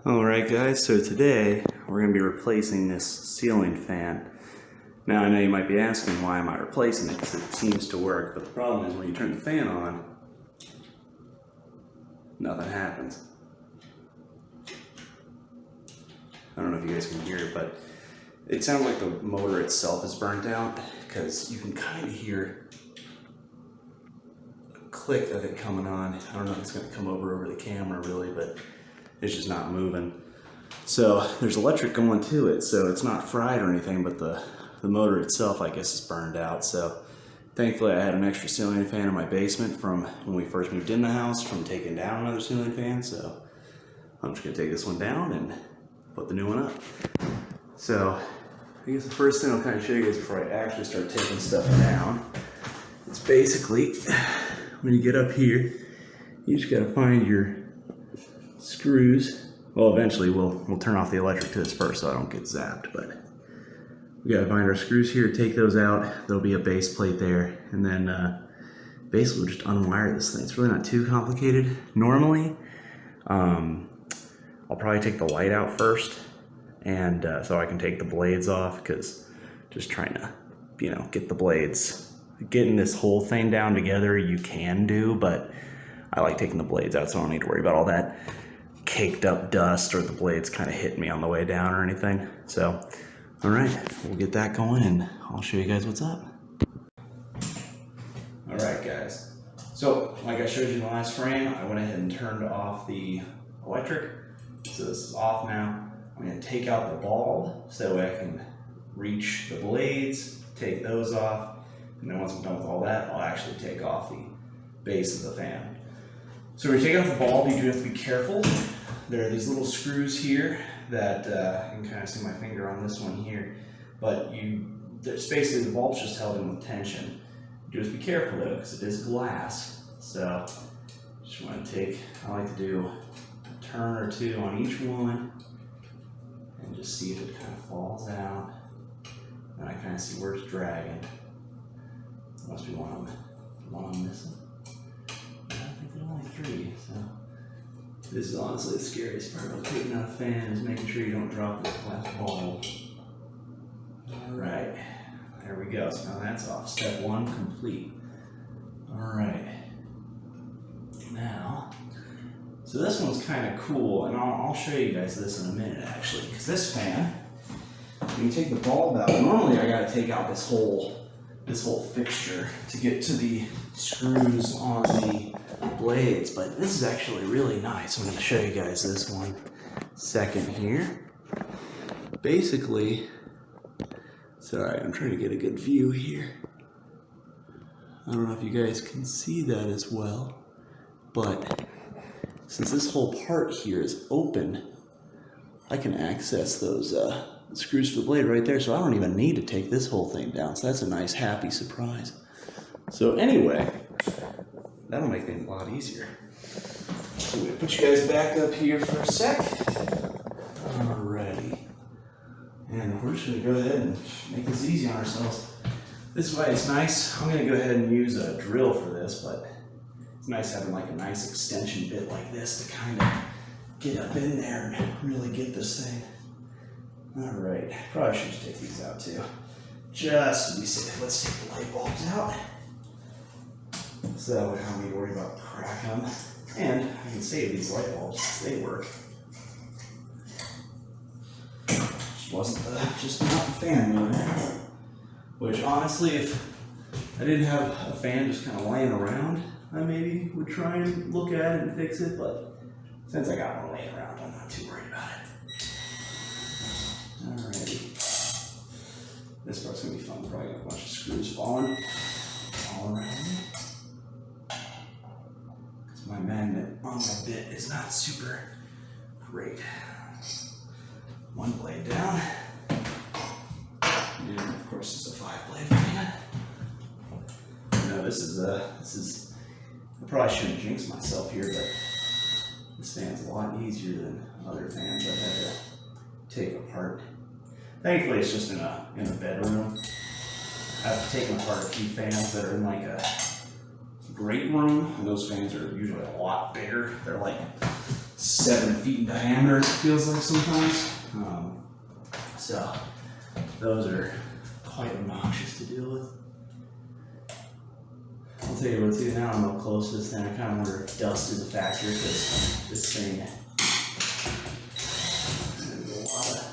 Alright guys, so today we're going to be replacing this ceiling fan. Now I know you might be asking why am I replacing it, because it seems to work, but the problem is when you turn the fan on, nothing happens. I don't know if you guys can hear it, but it sounds like the motor itself is burnt out, because you can kind of hear a click of it coming on. I don't know if it's going to come over the camera really, but it's just not moving. So there's electric going to it, so it's not fried or anything, but the motor itself, I guess, is burned out. So thankfully I had an extra ceiling fan in my basement from when we first moved in the house from taking down another ceiling fan. So I'm just gonna take this one down and put the new one up. So I guess the first thing I'll kind of show you guys before I actually start taking stuff down is basically when you get up here, you just gotta find your screws. Well, eventually we'll turn off the electric to this first so I don't get zapped, but we gotta find our screws here, take those out. There'll be a base plate there, and then basically we'll just unwire this thing. It's really not too complicated. Normally, I'll probably take the light out first, and so I can take the blades off, because just trying to, get the blades. Getting this whole thing down together you can do, but I like taking the blades out so I don't need to worry about all that caked up dust or the blades kind of hitting me on the way down or anything. So, all right, we'll get that going and I'll show you guys what's up. All right, guys. So, like I showed you in the last frame, I went ahead and turned off the electric. So this is off now. I'm gonna take out the bulb so that way I can reach the blades, take those off, and then once I'm done with all that, I'll actually take off the base of the fan. So when you take out the bulb, you do have to be careful. There are these little screws here that you can kind of see my finger on this one here, but there's basically the bulb's just held in with tension. You just be careful though, because it is glass. So just want to I like to do a turn or two on each one and just see if it kind of falls out. And I kind of see where it's dragging. There must be one I'm missing. Three, so this is honestly the scariest part of taking out a fan, is making sure you don't drop the glass bulb. Alright, there we go. So now that's off. Step one complete. Alright. Now, so this one's kind of cool, and I'll show you guys this in a minute actually, because this fan, when you take the bulb out, normally I gotta take out this whole fixture to get to the screws on the blades, but this is actually really nice. I'm going to show you guys this one second here. Basically, sorry, I'm trying to get a good view here. I don't know if you guys can see that as well, but since this whole part here is open, I can access those screws for the blade right there, so I don't even need to take this whole thing down. So that's a nice happy surprise. So anyway, that'll make things a lot easier. So I'm gonna put you guys back up here for a sec. Alrighty. And we're just gonna go ahead and make this easy on ourselves. This way it's nice. I'm gonna go ahead and use a drill for this, but it's nice having like a nice extension bit like this to kind of get up in there and really get this thing. Alright, probably should just take these out too. Just to be safe, let's take the light bulbs out. So that way I don't need to worry about cracking them. And I can save these light bulbs, they work. Just not the fan motor. Which honestly, if I didn't have a fan just kind of laying around, I maybe would try and look at it and fix it, but since I got one laying around, I'm not too worried about it. Alrighty. This part's gonna be fun. Probably got a bunch of screws falling all around me. Because my magnet on my bit is not super great. One blade down. And of course it's a 5-blade fan. This is, I probably shouldn't jinx myself here, but this fan's a lot easier than other fans I've had to take apart. Thankfully, it's just in a bedroom. I've taken apart a few fans that are in like a great room, and those fans are usually a lot bigger. They're like 7 feet in diameter, it feels like sometimes. So those are quite obnoxious to deal with. I'll tell you what too, now I'm up close to this thing, I kind of wonder if dust is a factor, because this thing, there's a lot of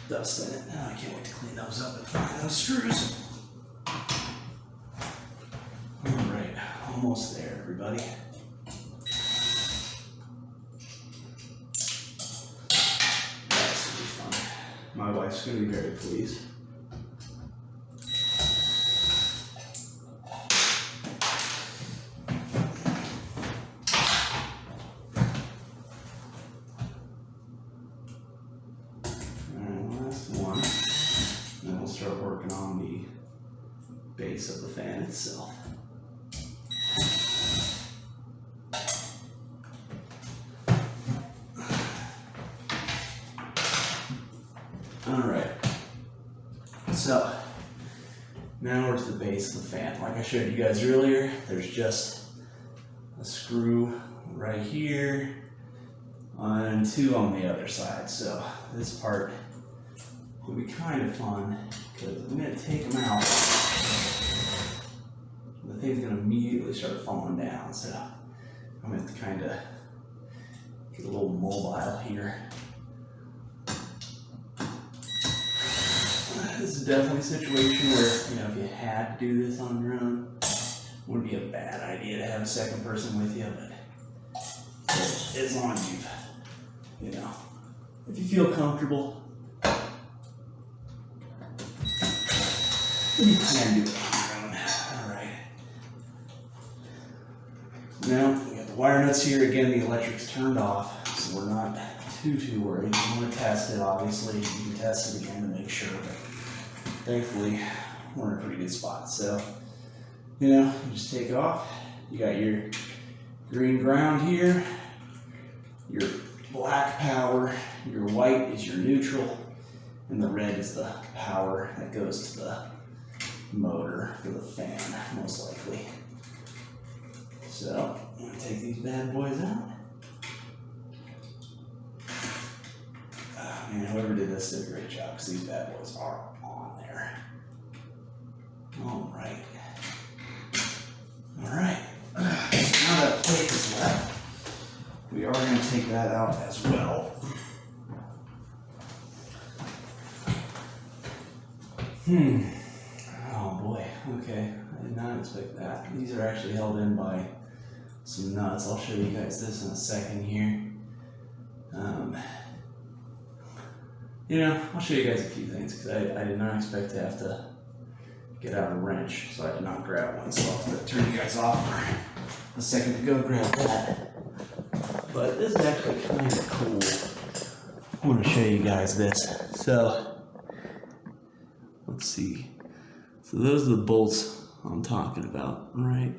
dust in it. Now I can't wait to clean those up and find those screws. Alright, almost there, everybody. That's gonna be fun. My wife's gonna be very pleased. Start working on the base of the fan itself. All right, so now we're to the base of the fan. Like I showed you guys earlier, there's just a screw right here and 2 on the other side. So this part will be kind of fun, because I'm going to take them out. The thing's going to immediately start falling down, so I'm going to have to kind of get a little mobile here. This is definitely a situation where, you know, if you had to do this on your own, it wouldn't be a bad idea to have a second person with you, but as long as you know, if you feel comfortable, you can do it on your own. Alright. Now, we got the wire nuts here. Again, the electric's turned off, so we're not too worried. You want to test it, obviously. You can test it again to make sure, but thankfully, we're in a pretty good spot. So, you know, you just take it off. You got your green ground here, your black power, your white is your neutral, and the red is the power that goes to the motor for the fan, most likely. So, I'm going to take these bad boys out. Man, whoever did this did a great job, because these bad boys are on there. Alright. Alright. Now that plate is left, we are going to take that out as well. Oh boy, okay, I did not expect that. These are actually held in by some nuts. I'll show you guys this in a second here. You know, I'll show you guys a few things, because I did not expect to have to get out a wrench, so I did not grab one. So I'll have to turn you guys off for a second to go grab that. But this is actually kind of cool. I want to show you guys this. So, let's see. So those are the bolts I'm talking about, right?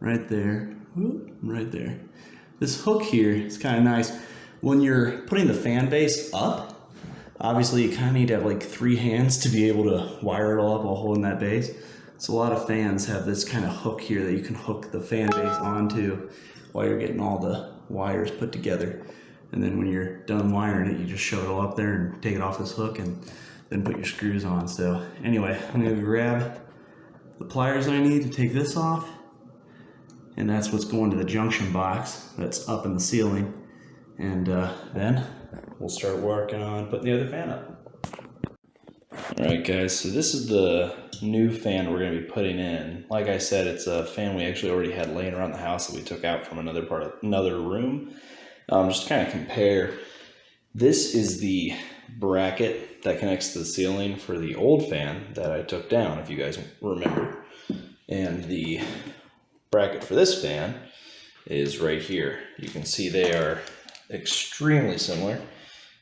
Right there, right there. This hook here is kind of nice. When you're putting the fan base up, obviously you kind of need to have like 3 hands to be able to wire it all up while holding that base. So a lot of fans have this kind of hook here that you can hook the fan base onto while you're getting all the wires put together. And then when you're done wiring it, you just shove it all up there and take it off this hook and then put your screws on. So anyway, I'm going to grab the pliers I need to take this off. And that's what's going to the junction box that's up in the ceiling. And then we'll start working on putting the other fan up. Alright guys, so this is the new fan we're going to be putting in. Like I said, it's a fan we actually already had laying around the house that we took out from another room. Just to kind of compare, this is the bracket that connects to the ceiling for the old fan that I took down, if you guys remember. And the bracket for this fan is right here. You can see they are extremely similar.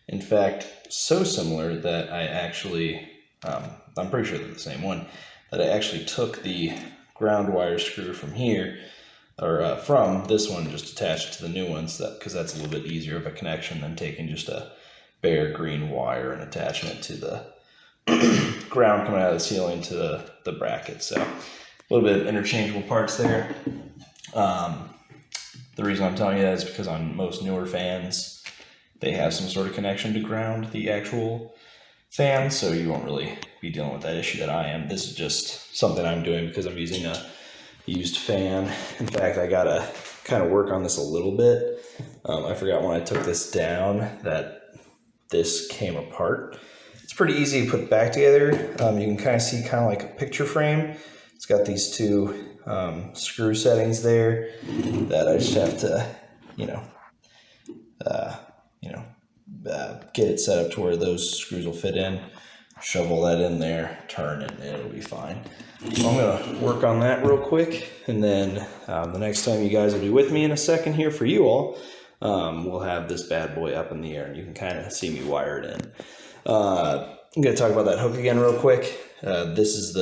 In fact, so similar that I actually, I'm pretty sure they're the same one, that I actually took the ground wire screw from here, or from this one, just attached to the new ones, because that's a little bit easier of a connection than taking just a bare green wire and attaching it to the ground coming out of the ceiling to the bracket. So a little bit of interchangeable parts there. The reason I'm telling you that is because on most newer fans, they have some sort of connection to ground the actual fan, so you won't really be dealing with that issue that I am. This is just something I'm doing because I'm using a used fan. In fact, I gotta kind of work on this a little bit. I forgot when I took this down that this came apart. It's pretty easy to put back together. You can kind of see kind of like a picture frame. It's got these two screw settings there that I just have to, get it set up to where those screws will fit in. Shovel that in there, turn it, and it'll be fine. So I'm gonna work on that real quick, and then the next time you guys will be with me in a second here for you all, we'll have this bad boy up in the air, and you can kind of see me wire it in. I'm gonna talk about that hook again real quick. This is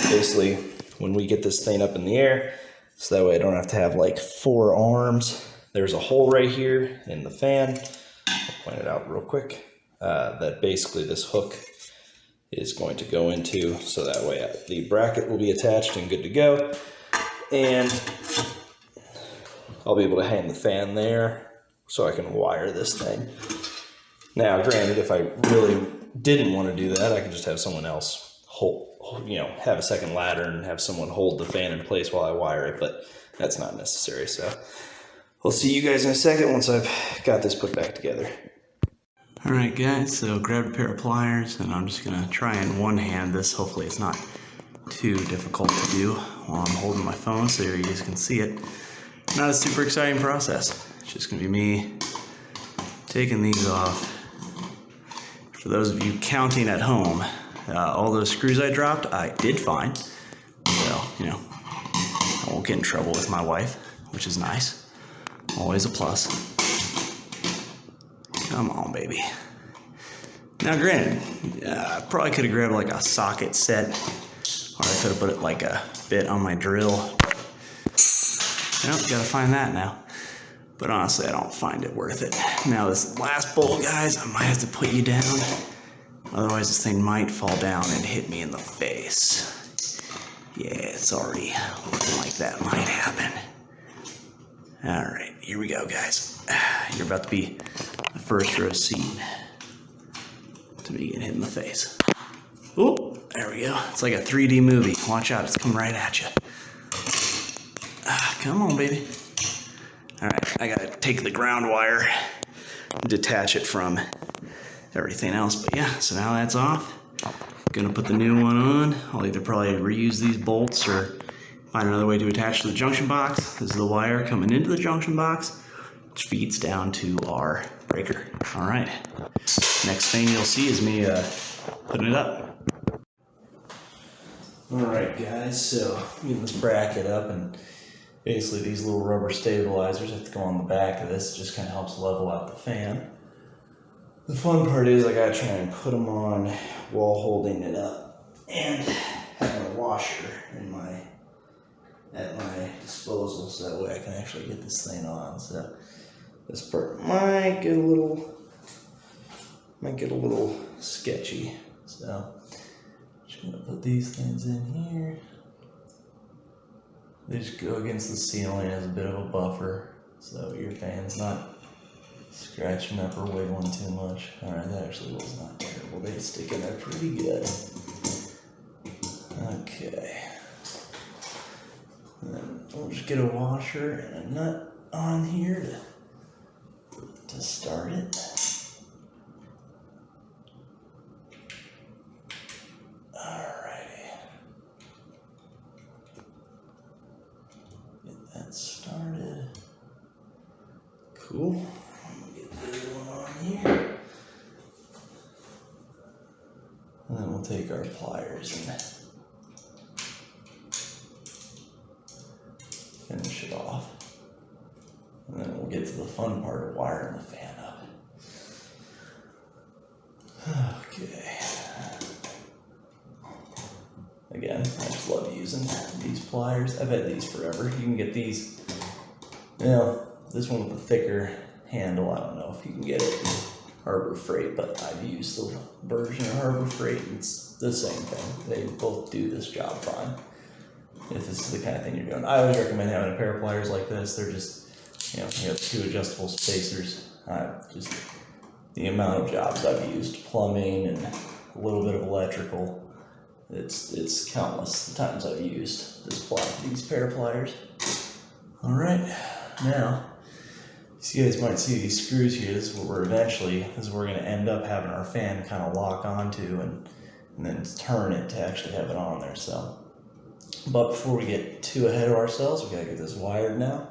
basically when we get this thing up in the air, so that way I don't have to have like 4 arms. There's a hole right here in the fan. I'll point it out real quick. That basically this hook is going to go into, so that way the bracket will be attached and good to go. And I'll be able to hang the fan there so I can wire this thing. Now, granted, if I really didn't want to do that, I could just have someone else have a second ladder and have someone hold the fan in place while I wire it, but that's not necessary. So I'll see you guys in a second once I've got this put back together. Alright guys, so grabbed a pair of pliers and I'm just gonna try and one hand this. Hopefully it's not too difficult to do while I'm holding my phone so you guys can see it. Not a super exciting process. It's just gonna be me taking these off. For those of you counting at home, all those screws I dropped, I did find. So, I won't get in trouble with my wife, which is nice. Always a plus. Come on, baby. Now, granted, I probably could have grabbed like a socket set, or I could have put like a bit on my drill. Gotta find that now. But honestly, I don't find it worth it. Now, this last bolt, guys, I might have to put you down. Otherwise, this thing might fall down and hit me in the face. Yeah, it's already looking like that might happen. All right, here we go, guys. You're about to be the first row seat to be getting hit in the face. Oh, there we go. It's like a 3D movie. Watch out, it's coming right at you. Come on, baby. All right, I gotta take the ground wire, detach it from everything else. But yeah, so now that's off. Gonna put the new one on. I'll either probably reuse these bolts or find another way to attach to the junction box. This is the wire coming into the junction box, which feeds down to our breaker. All right, next thing you'll see is me putting it up. All right, guys, so getting this bracket up, and basically these little rubber stabilizers have to go on the back of this. It just kind of helps level out the fan. The fun part is I gotta try and put them on while holding it up and having a washer at my disposal, so that way I can actually get this thing on. So this part might get a little sketchy. So just gonna put these things in here. They just go against the ceiling as a bit of a buffer, so your fan's not scratching up or wiggling too much. All right, that actually was not terrible. They stick in there pretty good. Okay. And then we'll just get a washer and a nut on here to start it. Alrighty. Get that started. Cool. I'm gonna get this one on here. And then we'll take our pliers and finish it off. And then we'll get to the fun part of wiring the fan up. Okay. Again, I just love using these pliers. I've had these forever. You can get these, this one with the thicker handle, I don't know if you can get it Harbor Freight, but I've used the version of Harbor Freight, and it's the same thing. They both do this job fine, if this is the kind of thing you're doing. I always recommend having a pair of pliers like this. They're just you have 2 adjustable spacers. Just the amount of jobs I've used, plumbing and a little bit of electrical. It's countless the times I've used these pair of pliers. All right, now, you guys might see these screws here. This is what we're going to end up having our fan kind of lock onto and then turn it to actually have it on there. So, but before we get too ahead of ourselves, we gotta get this wired now.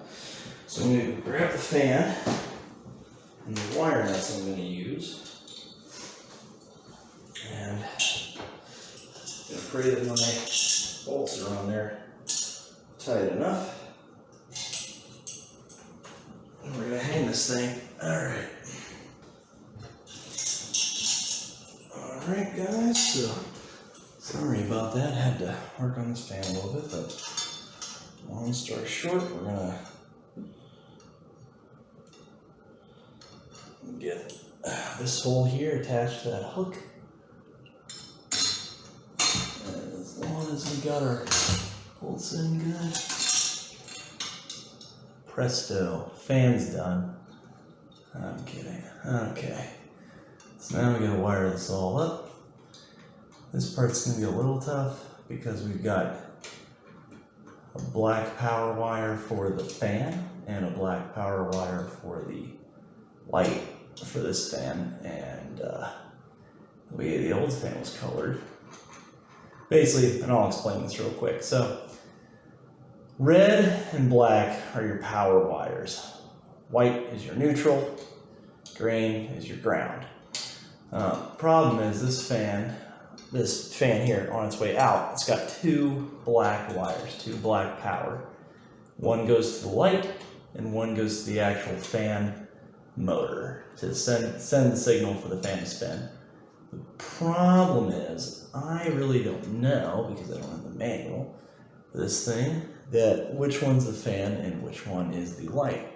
So I'm going to grab the fan and the wire nuts I'm going to use, and I'm going to pray that my bolts are on there tight enough. And we're going to hang this thing. Alright. Alright guys, so sorry about that. Had to work on this fan a little bit, but long story short, we're going to get this hole here attached to that hook. And as long as we got our bolts in good, presto, fan's done. I'm kidding. Okay. So now we gotta wire this all up. This part's gonna be a little tough because we've got a black power wire for the fan and a black power wire for the light for this fan, and the way the old fan was colored. Basically, and I'll explain this real quick. So, red and black are your power wires. White is your neutral, green is your ground. Problem is this fan here on its way out, it's got 2 black wires, 2 black power. One goes to the light and one goes to the actual fan motor to send the signal for the fan to spin. The problem is I really don't know, because I don't have the manual for this thing, that which one's the fan and which one is the light.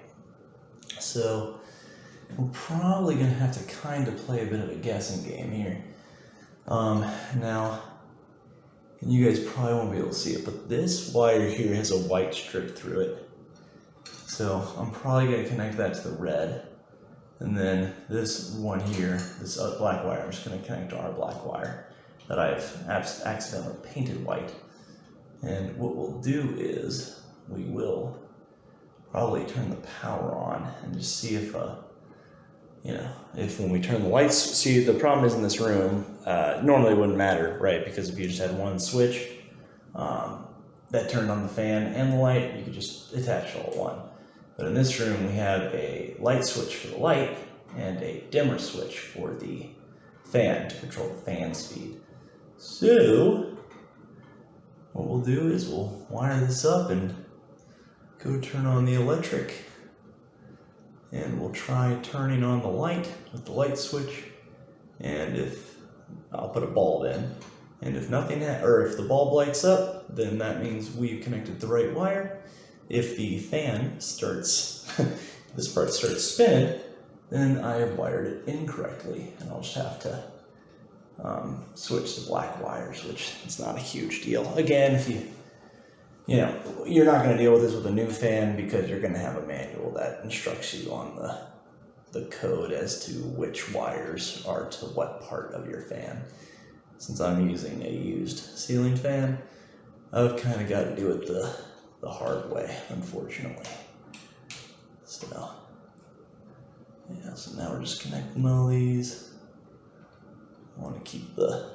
So we're probably going to have to kind of play a bit of a guessing game here. Now, and you guys probably won't be able to see it, but this wire here has a white strip through it. So I'm probably going to connect that to the red. And then this one here, this black wire, I'm just going to connect to our black wire that I've accidentally painted white. And what we'll do is we will probably turn the power on and just see if, if when we turn the lights, see the problem is in this room, normally it wouldn't matter, right? Because if you just had one switch that turned on the fan and the light, you could just attach it all at one. But in this room, we have a light switch for the light and a dimmer switch for the fan to control the fan speed. So, what we'll do is we'll wire this up and go turn on the electric. And we'll try turning on the light with the light switch. And if I'll put a bulb in, and if nothing, or if the bulb lights up, then that means we've connected the right wire. If the fan starts, this part starts spinning, then I have wired it incorrectly, and I'll just have to switch to black wires, which is not a huge deal. Again, if you're not going to deal with this with a new fan because you're going to have a manual that instructs you on the code as to which wires are to what part of your fan. Since I'm using a used ceiling fan, I've kind of got to do it the hard way, unfortunately. So now we're just connecting all these. I want to keep the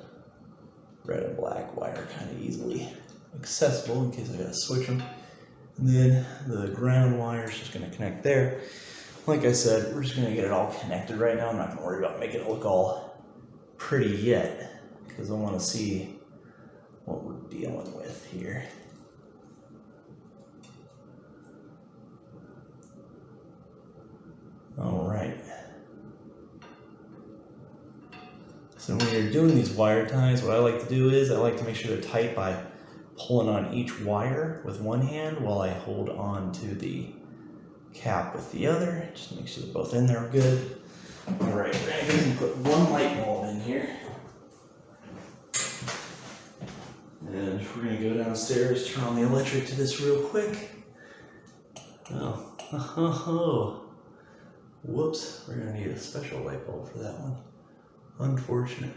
red and black wire kind of easily accessible in case I gotta switch them. And then the ground wire is just gonna connect there. Like I said, we're just gonna get it all connected right now. I'm not gonna worry about making it look all pretty yet, because I want to see what we're dealing with here. All right. So when you're doing these wire ties, what I like to do is I like to make sure they're tight by pulling on each wire with one hand while I hold on to the cap with the other. Just to make sure they're both in there good. All right, we're gonna go ahead and put one light bulb in here. And we're gonna go downstairs, turn on the electric to this real quick. Well, Oh, whoops, we're gonna need a special light bulb for that one. Unfortunate.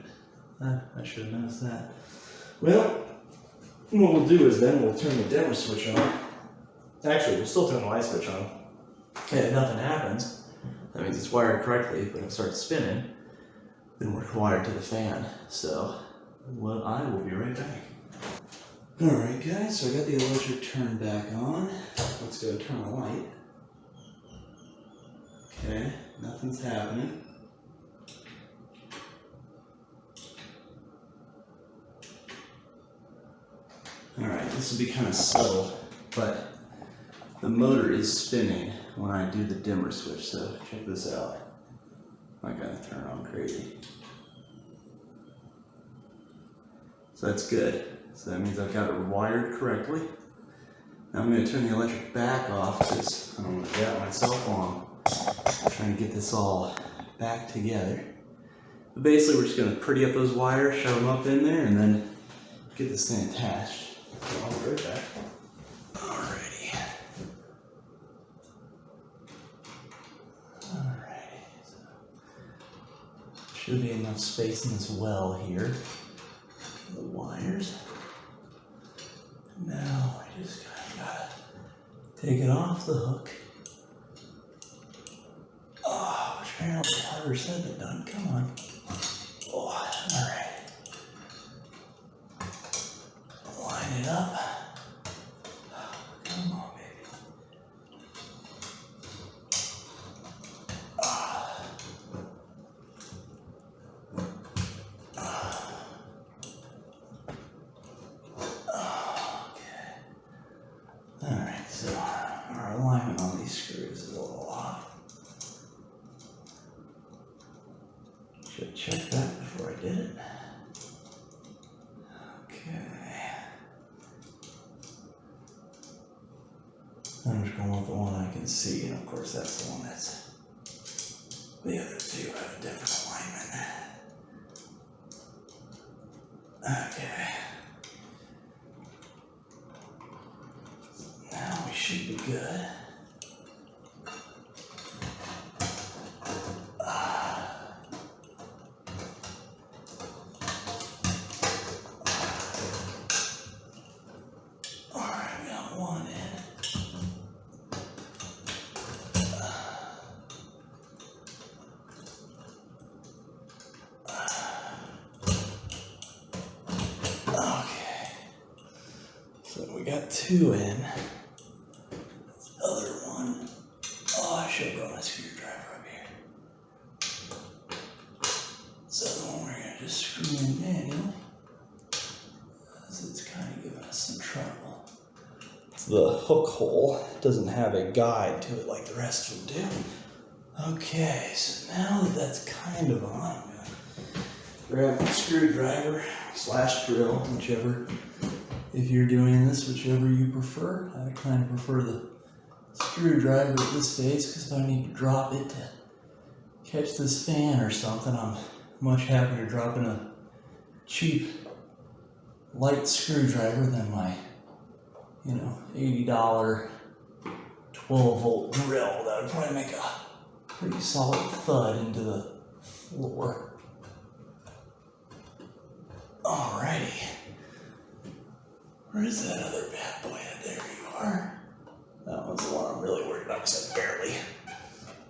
I should have noticed that. Well, what we'll do is then we'll turn the dimmer switch on. Actually, we'll still turn the light switch on. And if nothing happens, that means it's wired correctly, but if it starts spinning, then we're wired to the fan. So, well, I will be right back. Alright guys, so I got the electric turned back on. Let's go turn the light. Okay, nothing's happening. Alright, this will be kind of subtle, but the motor is spinning when I do the dimmer switch, so check this out. I gotta turn it on crazy. So that's good. So that means I've got it wired correctly. Now I'm going to turn the electric back off because I don't want to get myself on. I'm trying to get this all back together. But basically we're just going to pretty up those wires, shove them up in there, and then get this thing attached. So I'll be right back. Alrighty. Alrighty. So should be enough space in this well here for the wires. Now I just gotta take it off the hook. Oh, which apparently harder said than done. Come on. Oh, alright. Line it up. Come on, baby. Alright, so our alignment on these screws is a little off. Should check that before I did it. Okay. I'm just going with the one I can see, and of course that's the one that's the other two have a different alignment. Okay. Now we should be good. Alright, we got one in. Okay. So we got two in. Other one. Oh, I should have brought my screwdriver up here. So the one we're gonna just screw in manually, because it's kind of giving us some trouble. The hook hole doesn't have a guide to it like the rest of them do. Okay, so now that that's kind of on, I'm gonna grab my screwdriver / drill, whichever. If you're doing this, whichever you prefer. I kind of prefer the screwdriver at this stage because if I need to drop it to catch this fan or something, I'm much happier dropping a cheap light screwdriver than my, $80 12-volt drill. That would probably make a pretty solid thud into the floor. Alrighty. Where's that other bad boy at? There you are. That one's the one I'm really worried about because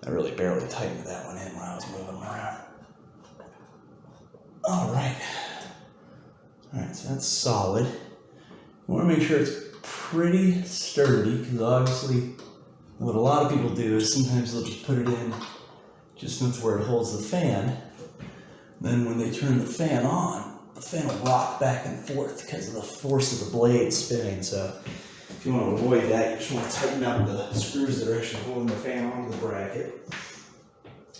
I really barely tightened that one in when I was moving them around. Alright, so that's solid. I want to make sure it's pretty sturdy because obviously what a lot of people do is sometimes they'll just put it in just enough where it holds the fan. Then when they turn the fan on, the fan will rock back and forth because of the force of the blade spinning. So if you want to avoid that, you just want to tighten up the screws that are actually holding the fan onto the bracket.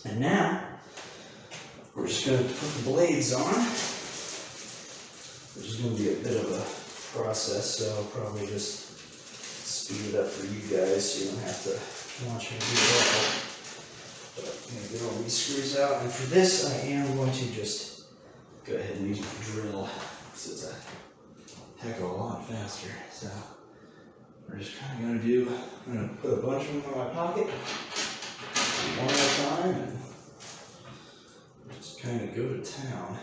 And now, we're just going to put the blades on, which is going to be a bit of a process, so I'll probably just speed it up for you guys so you don't have to watch me do it all. But I'm going to get all these screws out, and for this I am going to just go ahead and use my drill, because it's a heck of a lot faster. So we're just kind of I'm gonna put a bunch of them in my pocket, one at a time, and just kind of go to town.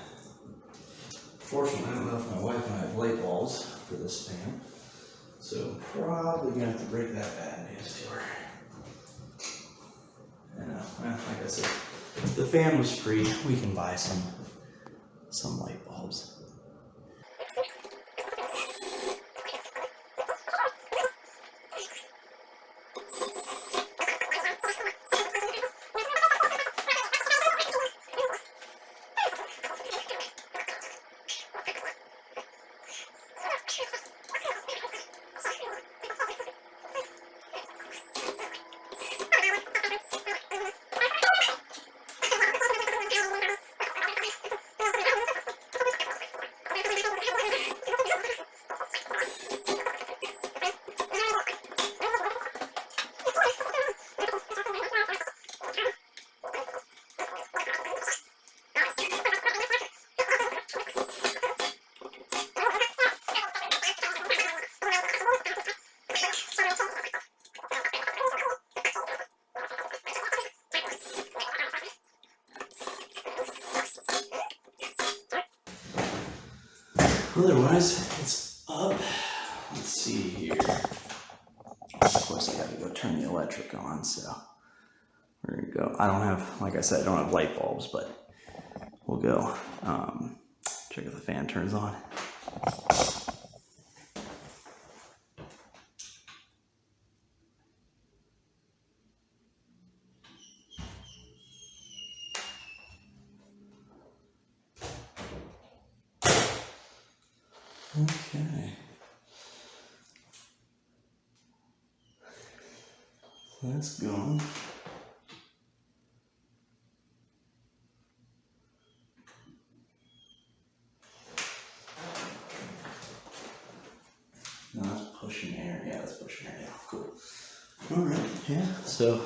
Fortunately, I don't know if my wife and I have light bulbs for this fan, so I'm probably gonna have to break that bad news to her. And well, like I said, the fan was free. We can buy some light bulbs. Otherwise, it's up. Let's see here. Of course, I gotta go turn the electric on, so we're gonna go. I don't have, like I said, I don't have light bulbs, but we'll go check if the fan turns on. Okay. So that's gone. No, that's pushing air. Yeah, that's pushing air. Yeah, cool. Alright, yeah. So,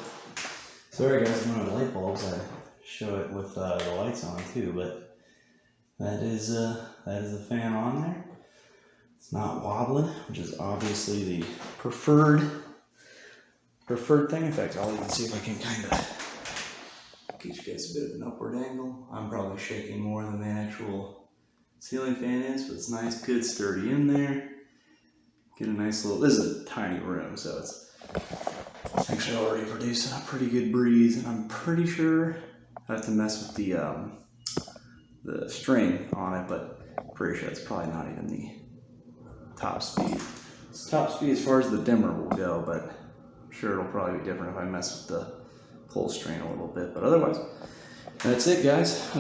sorry guys, I don't have light bulbs. I show it with the lights on too, but that is the fan on there. It's not wobbling, which is obviously the preferred thing. In fact, I'll even see if I can kind of get you guys a bit of an upward angle. I'm probably shaking more than the actual ceiling fan is, but it's nice, good, sturdy in there. Get a nice little, this is a tiny room, so it's actually already producing a pretty good breeze, and I'm pretty sure I have to mess with the string on it, but I'm pretty sure it's probably not even the top speed. It's top speed as far as the dimmer will go, but I'm sure it'll probably be different if I mess with the pull string a little bit. But otherwise, that's it, guys.